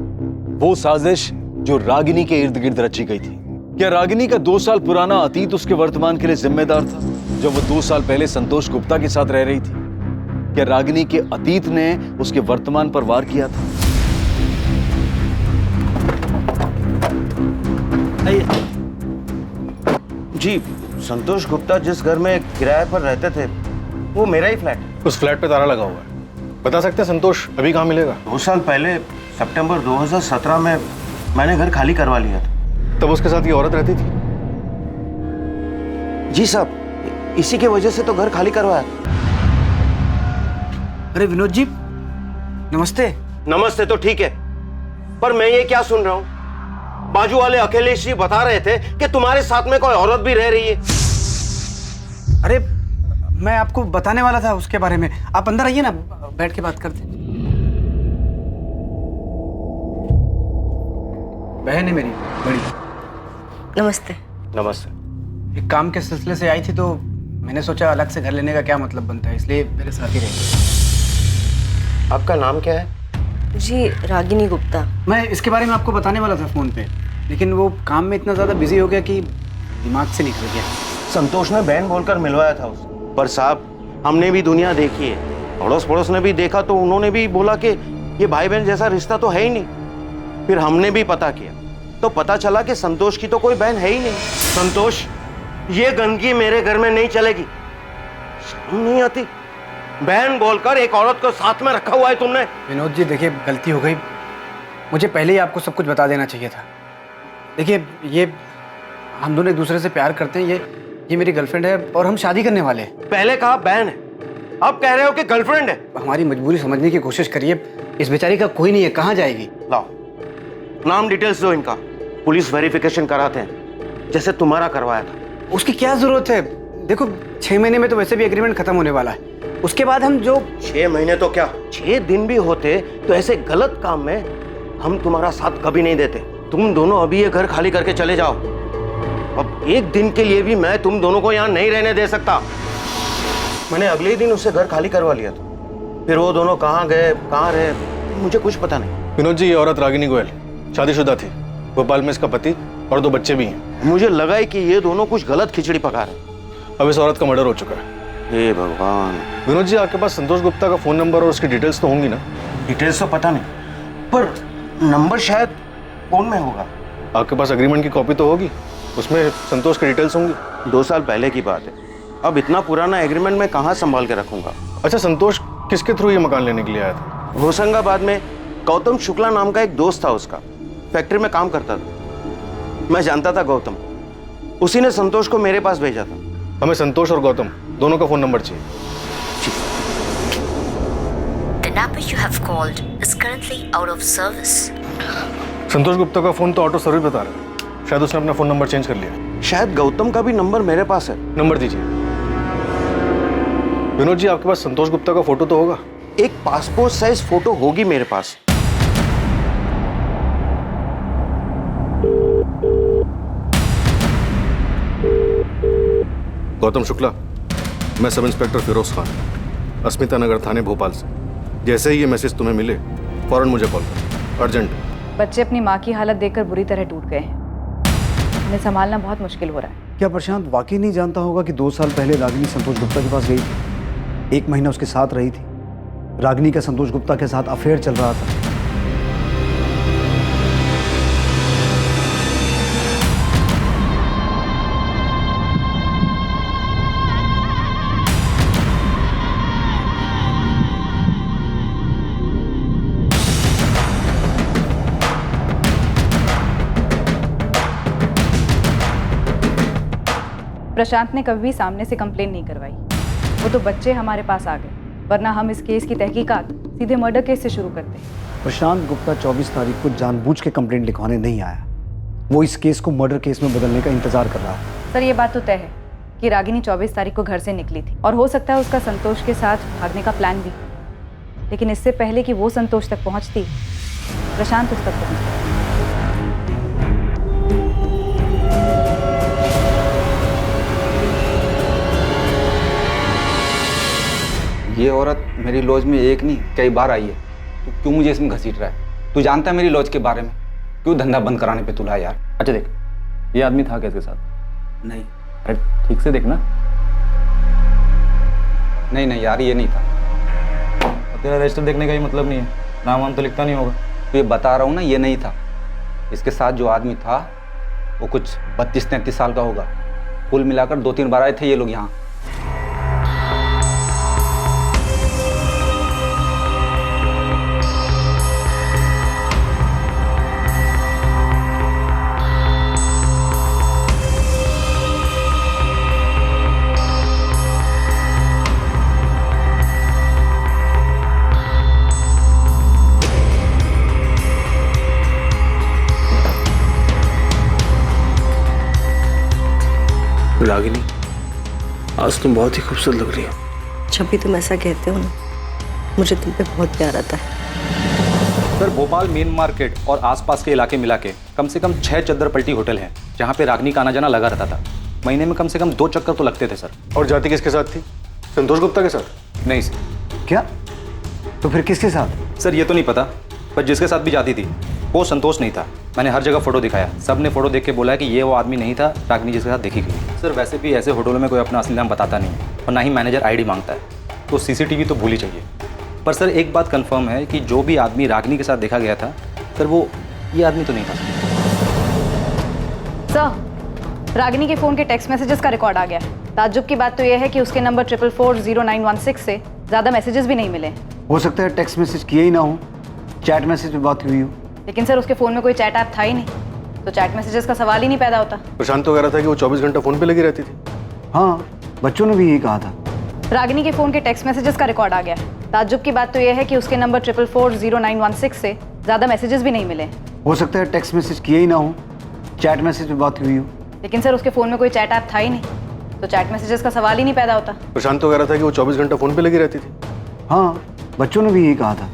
वो साजिश जो रागिनी के इर्द गिर्द रची गई थी। क्या रागिनी का 2 साल पुराना अतीत उसके वर्तमान के लिए जिम्मेदार था, जब वो 2 साल पहले संतोष गुप्ता के साथ रह रही थी? क्या रागिनी के अतीत ने उसके वर्तमान पर वार किया था? जी, संतोष गुप्ता जिस घर में किराए पर रहते थे वो मेरा ही फ्लैट है। उस फ्लैट पे ताला लगा हुआ है। बता सकते हैं संतोष अभी कहाँ मिलेगा? 2 साल पहले सितंबर 2017 में मैंने घर खाली करवा लिया था। तब उसके साथ ये औरत रहती थी? जी साहब, इसी के वजह से तो घर खाली करवाया। अरे विनोद जी, नमस्ते। नमस्ते तो ठीक है, पर मैं ये क्या सुन रहा हूँ? बाजू वाले अखिलेश जी बता रहे थे कि तुम्हारे साथ में कोई औरत भी रह रही है। अरे मैं आपको बताने वाला था उसके बारे में। आप अंदर आइए ना, बैठ के बात करते। बहन है मेरी बड़ी। नमस्ते। नमस्ते। एक काम के सिलसिले से आई थी तो मैंने सोचा अलग से घर लेने का क्या मतलब बनता है, इसलिए मेरे साथ ही रहेगी। आपका नाम क्या है? जी, रागिनी गुप्ता। मैं इसके बारे में आपको बताने वाला था फोन पे, लेकिन वो काम में इतना ज्यादा बिजी हो गया कि दिमाग से निकल गया। संतोष ने बहन बोलकर मिलवाया था उसे, पर साहब हमने भी दुनिया देखी है, अड़ोस पड़ोस ने भी देखा तो उन्होंने भी बोला कि ये भाई बहन जैसा रिश्ता तो है ही नहीं। फिर हमने भी पता किया तो पता चला कि संतोष की तो कोई बहन है ही नहीं। संतोष, ये गंदगी मेरे घर में नहीं चलेगी। शर्म नहीं आती? बहन बोलकर एक औरत को साथ में रखा हुआ है तुमने। विनोद जी देखिए, गलती हो गई, मुझे पहले ही आपको सब कुछ बता देना चाहिए था। देखिए, ये हम दोनों एक दूसरे से प्यार करते हैं, ये मेरी गर्लफ्रेंड है और हम शादी करने वाले हैं। पहले कहा बहन है, अब कह रहे हो कि गर्लफ्रेंड है। हमारी मजबूरी समझने की कोशिश करिए, इस बेचारी का कोई नहीं है, कहाँ जाएगी? लाओ नाम डिटेल्स दो इनका, पुलिस वेरिफिकेशन कराते हैं जैसे तुम्हारा करवाया था। उसकी क्या जरूरत है? देखो 6 महीने में तो वैसे भी एग्रीमेंट खत्म होने वाला है, उसके बाद हम जो 6 महीने तो क्या 6 दिन भी होते तो ऐसे गलत काम में हम तुम्हारा साथ कभी नहीं देते। तुम दोनों अभी ये घर खाली करके चले जाओ। अब एक दिन के लिए भी मैं तुम दोनों को यहाँ नहीं रहने दे सकता। मैंने अगले ही दिन उससे घर खाली करवा लिया था, फिर वो दोनों कहाँ गए कहाँ रहे मुझे कुछ पता नहीं। विनोद जी, ये औरत रागिनी गोयल शादीशुदा थी, भोपाल में इसका पति और 2 बच्चे भी हैं। मुझे लगा है कि ये दोनों कुछ गलत खिचड़ी पका रहे। अब इस औरत का मर्डर हो चुका है। हे भगवान। विनोद जी, आपके पास संतोष गुप्ता का फोन नंबर और उसकी डिटेल्स तो होंगी ना? डिटेल्स तो पता नहीं, पर नंबर शायद फोन में होगा। आपके पास एग्रीमेंट की कॉपी तो होगी, उसमें संतोष की डिटेल्स होंगी। 2 साल पहले की बात है, अब इतना पुराना एग्रीमेंट मैं कहाँ संभाल के रखूंगा। अच्छा, संतोष किसके थ्रू ये मकान लेने के लिए आया था? होशंगाबाद में गौतम शुक्ला नाम का एक दोस्त था, उसका फैक्ट्री में काम करता था। मैं जानता था गौतम, उसी ने संतोष को मेरे पास भेजा था। हमें संतोष और गौतम दोनों का फोन नंबर चाहिए। The number you have called is currently out of service. संतोष गुप्ता का फोन तो ऑटो सर्विस बता रहा है, शायद उसने अपना फोन नंबर चेंज कर लिया। शायद गौतम का भी नंबर मेरे पास है। नंबर दीजिए। विनोद जी, आपके पास संतोष गुप्ता का फोटो तो होगा? एक पासपोर्ट साइज फोटो होगी मेरे पास। गौतम शुक्ला, मैं सब इंस्पेक्टर फिरोज खान, अस्मिता नगर थाने भोपाल से। जैसे ही ये मैसेज तुम्हें मिले फौरन मुझे कॉल करो, अर्जेंट। बच्चे अपनी माँ की हालत देखकर बुरी तरह टूट गए हैं, उन्हें संभालना बहुत मुश्किल हो रहा है। क्या प्रशांत वाकई नहीं जानता होगा कि 2 साल पहले रागिनी संतोष गुप्ता के पास गई थी, 1 महीना उसके साथ रही थी। रागिनी का संतोष गुप्ता के साथ अफेयर चल रहा था। प्रशांत ने कभी भी सामने से कंप्लेन नहीं करवाई। वो तो बच्चे हमारे पास आ गए, वरना हम इस केस की तहकीकात सीधे मर्डर केस से शुरू करते। प्रशांत गुप्ता 24 तारीख को जानबूझ के कंप्लेंट लिखवाने नहीं आया। वो इस केस को मर्डर केस में बदलने का इंतजार कर रहा है। सर, ये बात तो तय है कि रागिनी 24 तारीख को घर से निकली थी और हो सकता है उसका संतोष के साथ भागने का प्लान भी। लेकिन इससे पहले कि वो संतोष तक पहुंचती, प्रशांत उस तक पहुंचता। ये औरत मेरी लॉज में एक नहीं कई बार आई है। तू क्यों मुझे इसमें घसीट रहा है? तू जानता है मेरी लॉज के बारे में? क्यों धंधा बंद कराने पे तुला यार? अच्छा देख, ये आदमी था क्या इसके साथ? नहीं। अरे ठीक से देखना। नहीं यार, ये नहीं था। तेरा रजिस्टर देखने का ही मतलब नहीं है, नाम वाम तो लिखता नहीं होगा। तो ये बता रहा हूँ ना, ये नहीं था। इसके साथ जो आदमी था वो कुछ 32-33 साल का होगा। कुल मिलाकर 2-3 बार आए थे ये लोग यहाँ। रागिनी, आज तुम बहुत ही खूबसूरत लग रही हो। जब भी तुम ऐसा कहते हो ना, मुझे तुम पे बहुत प्यार आता है। सर, भोपाल मेन मार्केट और आसपास के इलाके मिला के कम से कम 6 चद्दर पलटी होटल हैं जहाँ पे रागिनी का आना जाना लगा रहता था। महीने में कम से कम 2 चक्कर तो लगते थे सर। और जाति किसके साथ थी? संतोष गुप्ता के साथ? नहीं सर। क्या? तो फिर किसके साथ? सर, ये तो नहीं पता, पर जिसके साथ भी जाती थी वो संतोष नहीं था। मैंने हर जगह फोटो दिखाया, सब ने फोटो देख के बोला है कि ये वो आदमी नहीं था रागिनी जिसके साथ देखी गई। सर, वैसे भी ऐसे होटलों में कोई अपना असली नाम बताता नहीं है और ना ही मैनेजर आईडी मांगता है, तो सीसीटीवी तो भूल ही चाहिए। पर सर, एक बात कंफर्म है कि जो भी आदमी रागिनी के साथ देखा गया था सर, वो ये आदमी तो नहीं था। सर, रागिनी के फ़ोन के टेक्स्ट मैसेजेस का रिकॉर्ड आ गया। ताज्जुब की बात तो यह है कि उसके नंबर 44400916 से ज़्यादा मैसेजेस भी नहीं मिले। हो सकता है टेक्स्ट मैसेज किए ही ना हो, चैट मैसेज पे बात हुई हो। लेकिन सर, उसके फ़ोन में कोई चैट ऐप था ही नहीं, तो चैट मैसेजेस का सवाल ही नहीं पैदा होता। प्रशांत तो कह रहा था कि वो 24 घंटा फोन पे लगी रहती थी। हाँ, बच्चों ने भी यही कहा था। रागिनी के फ़ोन के टेक्स्ट मैसेजेस का रिकॉर्ड आ गया। ताज्जुब की बात तो यह है कि उसके नंबर 44400916 से ज़्यादा मैसेजेस भी नहीं मिले। हो सकता है टेक्स्ट मैसेज किए ही ना हो, चैट मैसेज पे बात हुई हो। लेकिन सर, उसके फ़ोन में कोई चैट ऐप था ही नहीं, तो चैट मैसेजेस का सवाल ही नहीं पैदा होता। प्रशांत तो कह रहा था कि वो 24 घंटा फोन पे लगी रहती थी। हाँ, बच्चों ने भी यही कहा था।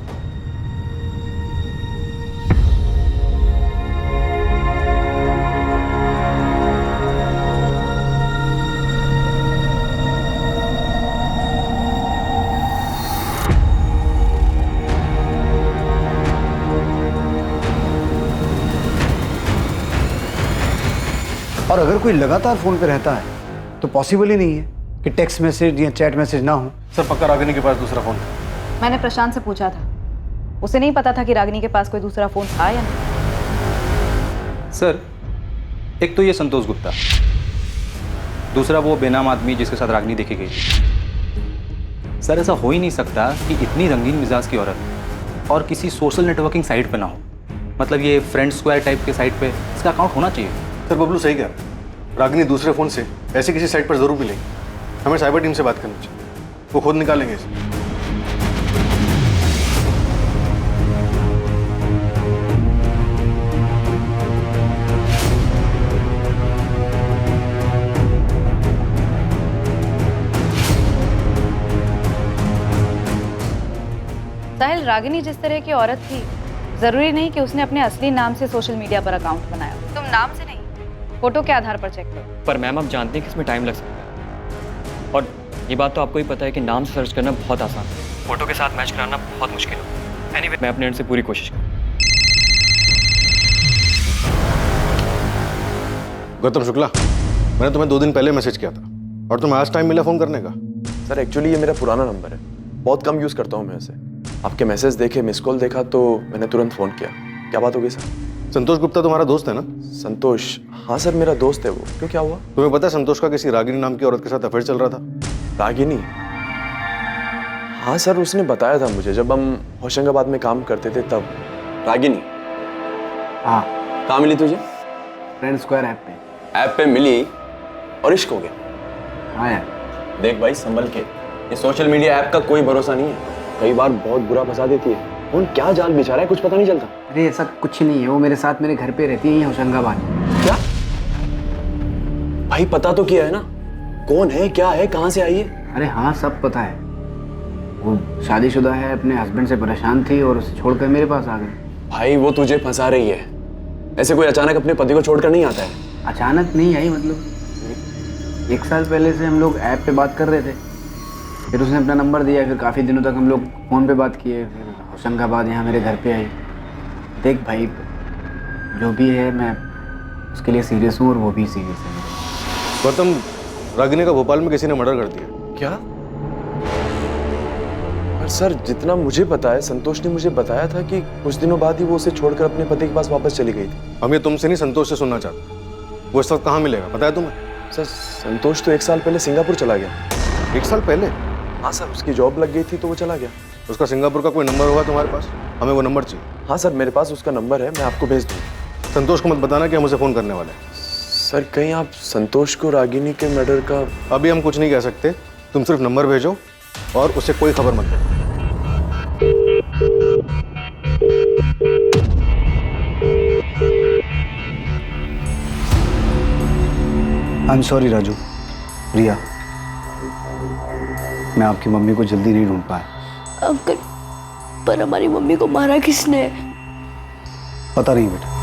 और अगर कोई लगातार फोन पे रहता है तो पॉसिबल ही नहीं है कि टेक्स्ट मैसेज या चैट मैसेज ना हो। सर, पक्का रागिनी के पास दूसरा फोन था? मैंने प्रशांत से पूछा था, उसे नहीं पता था कि रागिनी के पास कोई दूसरा फ़ोन था या नहीं। सर, एक तो ये संतोष गुप्ता, दूसरा वो बेनाम आदमी जिसके साथ रागिनी देखी गई थी। सर, ऐसा हो ही नहीं सकता कि इतनी रंगीन मिजाज की औरत और किसी सोशल नेटवर्किंग साइट पे ना हो। मतलब ये फ्रेंड स्क्वायर टाइप के साइट पे इसका अकाउंट होना चाहिए। सर, बबलू सही कह रहा है। रागिनी दूसरे फोन से ऐसे किसी साइट पर जरूर मिलेगी। हमें साइबर टीम से बात करनी चाहिए, वो खुद निकालेंगे इसे। साहिल, रागिनी जिस तरह की औरत थी, जरूरी नहीं कि उसने अपने असली नाम से सोशल मीडिया पर अकाउंट बनाया। तुम नाम से नहीं, फोटो के आधार पर चेक करो। पर मैम, आप जानते हैं कि इसमें टाइम लग सकता है, और ये बात तो आपको ही पता है कि नाम से सर्च करना बहुत आसान है, फोटो के साथ मैच कराना बहुत मुश्किल है। एनीवे, मैं अपने एंड से पूरी कोशिश करूँ। गौतम शुक्ला, मैंने तुम्हें 2 दिन पहले मैसेज किया था और तुम्हें आज टाइम मिला फोन करने का? सर, एक्चुअली ये मेरा पुराना नंबर है, बहुत कम यूज़ करता हूँ मैं इसे। आपके मैसेज देखे, मिस कॉल देखा तो मैंने तुरंत फ़ोन किया। क्या बात हो गई सर? संतोष गुप्ता तुम्हारा दोस्त है ना? संतोष? हाँ सर, मेरा दोस्त है वो। क्यों, क्या हुआ? तुम्हें पता है संतोष का किसी रागिनी नाम की औरत के साथ अफेयर चल रहा था? रागिनी? हाँ सर, उसने बताया था मुझे, जब हम होशंगाबाद में काम करते थे तब। रागिनी? हाँ। कहाँ मिली तुझे? फ्रेंड स्क्वायर ऐप पे। ऐप पे मिली और इश्क हो गया? हाँ यार। देख भाई संभल के, ये सोशल मीडिया ऐप का कोई भरोसा नहीं है, कई बार बहुत बुरा फंसा देती है। कौन क्या जाल बिछा रहा है कुछ पता नहीं चलता। अरे ऐसा कुछ नहीं है, वो मेरे साथ मेरे घर पे रहती है होशंगाबाद। क्या भाई पता तो किया है ना, कौन है क्या है कहाँ से आई है? अरे हाँ सब पता है, वो शादीशुदा है, अपने हस्बैंड से परेशान थी और उसे छोड़कर मेरे पास आ गई। भाई वो तुझे फंसा रही है, ऐसे कोई अचानक अपने पति को छोड़कर नहीं आता है। अचानक नहीं आई, मतलब 1 साल पहले से हम लोग ऐप पे बात कर रहे थे, फिर उसने अपना नंबर दिया, फिर काफ़ी दिनों तक हम लोग फ़ोन पे बात किए, फिर होशंगाबाद यहाँ मेरे घर पे आई। देख भाई जो भी है मैं उसके लिए सीरियस हूँ और वो भी सीरियस है। गौतम, रागिनी का भोपाल में किसी ने मर्डर कर दिया। क्या? पर सर जितना मुझे पता है, संतोष ने मुझे बताया था कि कुछ दिनों बाद ही वो उसे छोड़कर अपने पति के पास वापस चली गई थी। हम ये तुमसे नहीं संतोष से सुनना चाहते, वो इस वक्त कहाँ मिलेगा पता है तुम्हें? सर संतोष तो 1 साल पहले सिंगापुर चला गया। 1 साल पहले? हाँ सर, उसकी जॉब लग गई थी तो वो चला गया। उसका सिंगापुर का कोई नंबर होगा तुम्हारे पास? हमें वो नंबर चाहिए। हाँ सर मेरे पास उसका नंबर है, मैं आपको भेज दूँगा। संतोष को मत बताना कि हम उसे फ़ोन करने वाले हैं। सर कहीं आप संतोष को रागिनी के मर्डर का? अभी हम कुछ नहीं कह सकते, तुम सिर्फ नंबर भेजो और उसे कोई खबर मत दो। आई एम सॉरी राजू, रिया, मैं आपकी मम्मी को जल्दी नहीं ढूंढ पाया। अंकल, पर हमारी मम्मी को मारा किसने? पता नहीं बेटा,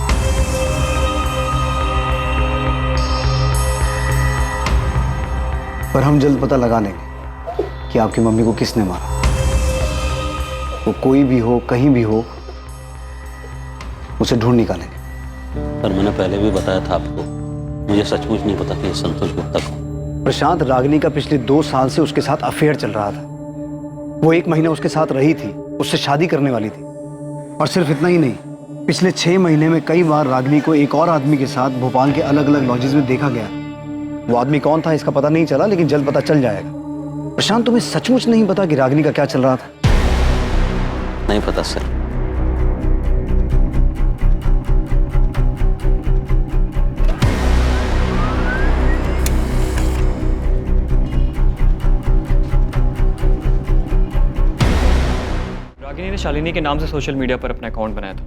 पर हम जल्द पता लगा लेंगे कि आपकी मम्मी को किसने मारा। वो कोई भी हो, कहीं भी हो, उसे ढूंढ निकालेंगे। पर मैंने पहले भी बताया था आपको, मुझे सचमुच नहीं पता कि ये संतोष गुप्ता कौन। प्रशांत, रागिनी का पिछले 2 साल से उसके साथ अफेयर चल रहा था। वो 1 महीना उसके साथ रही थी, उससे शादी करने वाली थी। और सिर्फ इतना ही नहीं, पिछले 6 महीने में कई बार रागिनी को एक और आदमी के साथ भोपाल के अलग अलग लॉजेस में देखा गया। वो आदमी कौन था इसका पता नहीं चला, लेकिन जल्द पता चल जाएगा। प्रशांत, तुम्हें सचमुच नहीं पता कि रागिनी का क्या चल रहा था? नहीं पता सर। रागिनी ने शालिनी के नाम से सोशल मीडिया पर अपना अकाउंट बनाया था,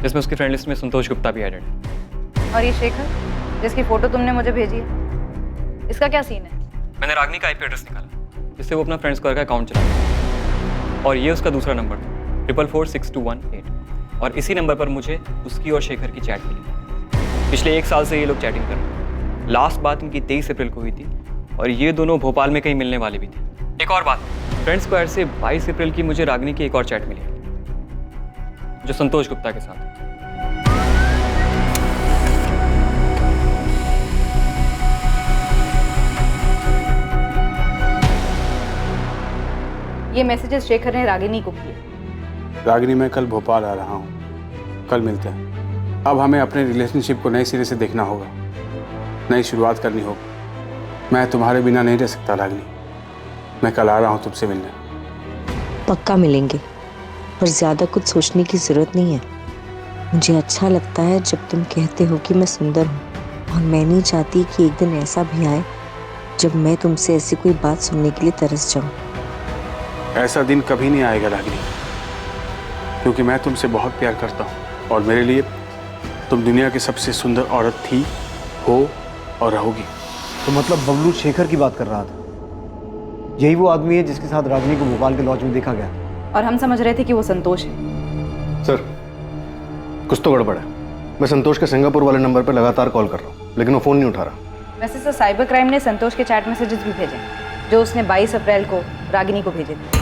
जिसमें उसकी फ्रेंड लिस्ट में संतोष गुप्ता भी एडेड है। और ये शेखर जिसकी फोटो तुमने मुझे भेजी है, इसका क्या सीन है? मैंने रागिनी का IP एड्रेस निकाला, जिससे वो अपना फ्रेंड स्क्वायर का अकाउंट चलाता है, और ये उसका दूसरा नंबर था 446218। और इसी नंबर पर मुझे उसकी और शेखर की चैट मिली। पिछले 1 साल से ये लोग चैटिंग कर रहे हैं। लास्ट बात इनकी 23 अप्रैल को हुई थी, और ये दोनों भोपाल में कहीं मिलने वाले भी थे। एक और बात, फ्रेंड स्क्वायर से 22 अप्रैल की मुझे रागिनी की एक और चैट मिली, जो संतोष गुप्ता के साथ है। ये मैसेजेस शेखर ने रागिनी को किए। रागिनी, मैं कल भोपाल आ रहा हूँ, कल मिलते हैं। अब हमें अपने रिलेशनशिप को नए सिरे से देखना होगा, नई शुरुआत करनी होगी। मैं तुम्हारे बिना नहीं रह सकता रागिनी, मैं कल आ रहा हूँ तुमसे मिलने। पक्का मिलेंगे, पर ज़्यादा कुछ सोचने की ज़रूरत नहीं है। मुझे अच्छा लगता है जब तुम कहते हो कि मैं सुंदर हूँ, और मैं नहीं चाहती कि एक दिन ऐसा भी आए जब मैं तुमसे ऐसी कोई बात सुनने के लिए तरस जाऊँ। ऐसा दिन कभी नहीं आएगा रागिनी, क्योंकि मैं तुमसे बहुत प्यार करता हूँ, और मेरे लिए तुम दुनिया की सबसे सुंदर औरत थी, हो और रहोगी। तो मतलब बबलू शेखर की बात कर रहा था? यही वो आदमी है जिसके साथ रागिनी को भोपाल के लॉज में देखा गया? और हम समझ रहे थे कि वो संतोष है। सर, कुछ तो गड़बड़ है। मैं संतोष के सिंगापुर वाले नंबर पर लगातार कॉल कर रहा हूँ, लेकिन वो फ़ोन नहीं उठा रहा। वैसे सर, साइबर क्राइम ने संतोष के चैट मैसेजेस भी भेजे, जो उसने 22 अप्रैल को रागिनी को भेजे थे।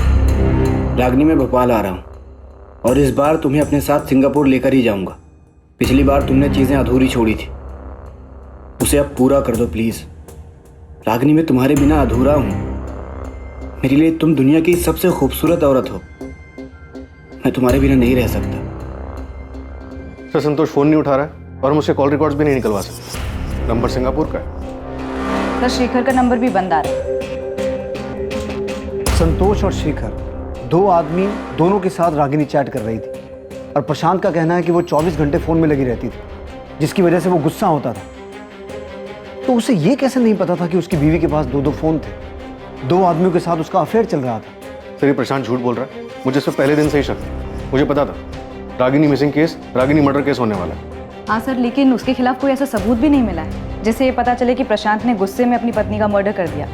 रागिनी, मैं भोपाल आ रहा हूँ, और इस बार तुम्हें अपने साथ सिंगापुर लेकर ही जाऊँगा। पिछली बार तुमने चीज़ें अधूरी छोड़ी थी, उसे अब पूरा कर दो प्लीज़। रागिनी, मैं तुम्हारे बिना अधूरा हूँ। मेरे लिए तुम दुनिया की सबसे खूबसूरत औरत हो, मैं तुम्हारे बिना नहीं रह सकता। सर, संतोष फ़ोन नहीं उठा रहा है, और हम उसके कॉल रिकॉर्ड्स भी नहीं निकलवा सकते। नंबर सिंगापुर का है। सर, शेखर का नंबर भी बंद आ रहा है। संतोष और शेखर, 2 आदमी, दोनों के साथ रागिनी चैट कर रही थी, और प्रशांत का कहना है कि वो 24 घंटे फ़ोन में लगी रहती थी, जिसकी वजह से वो गुस्सा होता था। तो उसे ये कैसे नहीं पता था कि उसकी बीवी के पास 2 फ़ोन थे, 2 आदमियों के साथ उसका अफेयर चल रहा था? सर ये प्रशांत झूठ बोल रहा है। मुझे इससे पहले दिन से ही शक था। मुझे पता था Ragini missing case, Ragini murder case होने वाला है। हाँ सर, लेकिन उसके खिलाफ कोई ऐसा सबूत भी नहीं मिला है जिससे ये पता चले कि प्रशांत ने गुस्से में अपनी पत्नी का मर्डर कर दिया।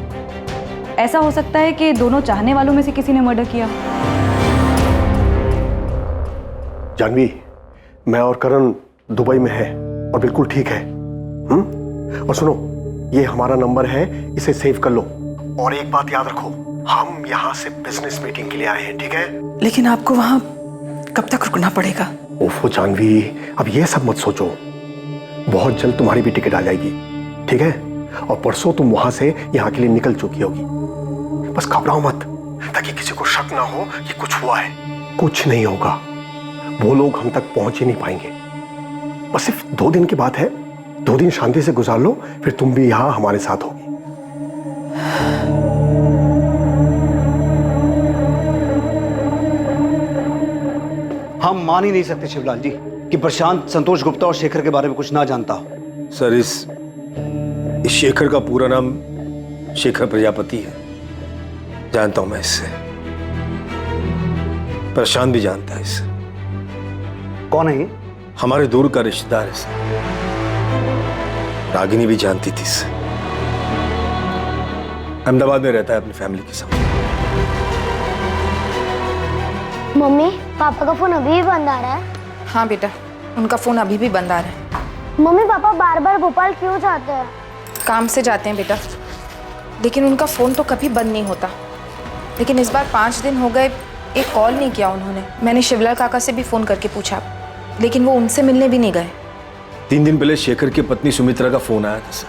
ऐसा हो सकता है कि दोनों चाहने वालों में से किसी ने मर्डर किया। जानवी, मैं और करण दुबई में है और बिल्कुल ठीक है। और सुनो, ये हमारा नंबर है, इसे सेव कर लो। और एक बात याद रखो, हम यहाँ से बिजनेस मीटिंग के लिए आए हैं, ठीक है? लेकिन आपको वहाँ कब तक रुकना पड़ेगा? ओफो जानवी, अब ये सब मत सोचो। बहुत जल्द तुम्हारी भी टिकट आ जाएगी, ठीक है? और परसों तुम वहां से यहाँ के लिए निकल चुकी होगी। बस घबराओ मत, ताकि किसी को शक ना हो कि कुछ हुआ है। कुछ नहीं होगा, वो लोग हम तक पहुंच ही नहीं पाएंगे। बस सिर्फ 2 दिन की बात है, 2 दिन शांति से गुजार लो, फिर तुम भी यहाँ हमारे साथ होगी। हम मान ही नहीं सकते शिवलाल जी कि प्रशांत संतोष गुप्ता और शेखर के बारे में कुछ ना जानता हो। सर इस शेखर का पूरा नाम शेखर प्रजापति है। जानता हूं मैं इससे, प्रशांत भी जानता है इससे। कौन है ये? हमारे दूर का रिश्तेदार है सर। रागिनी भी जानती थी इससे। अहमदाबाद में रहता है अपनी फैमिली के साथ। मम्मी, पापा का फोन अभी भी बंद आ रहा है? हाँ बेटा, उनका फोन अभी भी बंद आ रहा है। मम्मी, पापा बार बार भोपाल क्यों जाते हैं? काम से जाते हैं बेटा, लेकिन उनका फोन तो कभी बंद नहीं होता। लेकिन इस बार 5 दिन हो गए, एक कॉल नहीं किया उन्होंने। मैंने शिवलाल काका से भी फोन करके पूछा, लेकिन वो उनसे मिलने भी नहीं गए। 3 दिन पहले शेखर की पत्नी सुमित्रा का फोन आया था सर।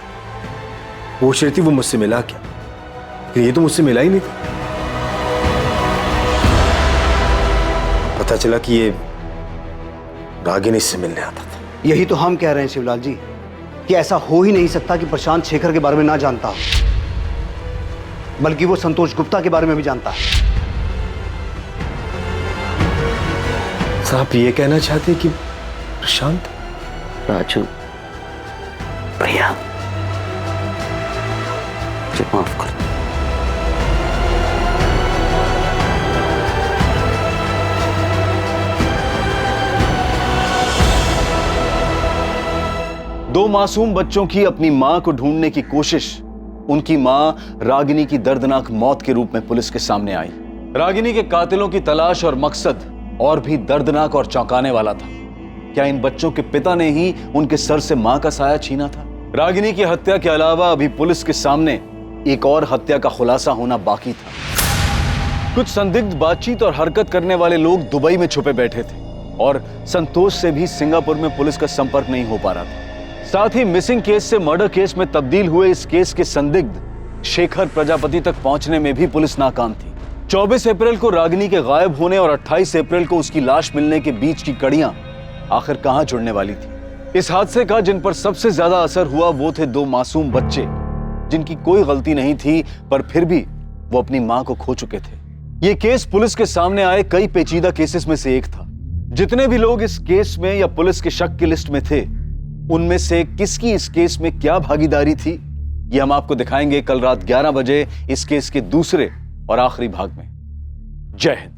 वो शेर थी, वो मुझसे मिला क्या? ये तो मुझसे मिला ही नहीं था। पता चला कि ये रागिनी से मिलने आता था। यही तो हम कह रहे हैं शिवलाल जी कि ऐसा हो ही नहीं सकता कि प्रशांत शेखर के बारे में ना जानता हो, बल्कि वो संतोष गुप्ता के बारे में भी जानता है। सर आप ये कहना चाहते हैं कि प्रशांत? राजू, भैया मुझे माफ कर दो। दो मासूम बच्चों की अपनी मां को ढूंढने की कोशिश, उनकी मां रागिनी की दर्दनाक मौत के रूप में पुलिस के सामने आई। रागिनी के कातिलों की तलाश और मकसद और भी दर्दनाक और चौंकाने वाला था। क्या इन बच्चों के पिता ने ही उनके सर से मां का साया छीना था? रागिनी की हत्या के अलावा अभी पुलिस के सामने एक और हत्या का खुलासा होना बाकी था। कुछ संदिग्ध बातचीत और हरकत करने वाले लोग दुबई में छुपे बैठे थे और संतोष से भी सिंगापुर में पुलिस का संपर्क नहीं हो पा रहा था। साथ ही मिसिंग केस से मर्डर केस में तब्दील हुए इस केस के संदिग्ध शेखर प्रजापति तक पहुंचने में भी पुलिस नाकाम थी। 24 अप्रैल को रागिनी के गायब होने और 28 अप्रैल को उसकी लाश मिलने के बीच की कड़ियां आखिर कहां जुड़ने वाली थी? इस हादसे का जिन पर सबसे ज्यादा असर हुआ वो थे 2 मासूम बच्चे, जिनकी कोई गलती नहीं थी, पर फिर भी वो अपनी मां को खो चुके थे। ये केस पुलिस के सामने आए कई पेचीदा केसेस में से एक था। जितने भी लोग इस केस में या पुलिस के शक की लिस्ट में थे, उनमें से किसकी इस केस में क्या भागीदारी थी, ये हम आपको दिखाएंगे कल रात 11 बजे इस केस के दूसरे और आखिरी भाग में। जय हिंद।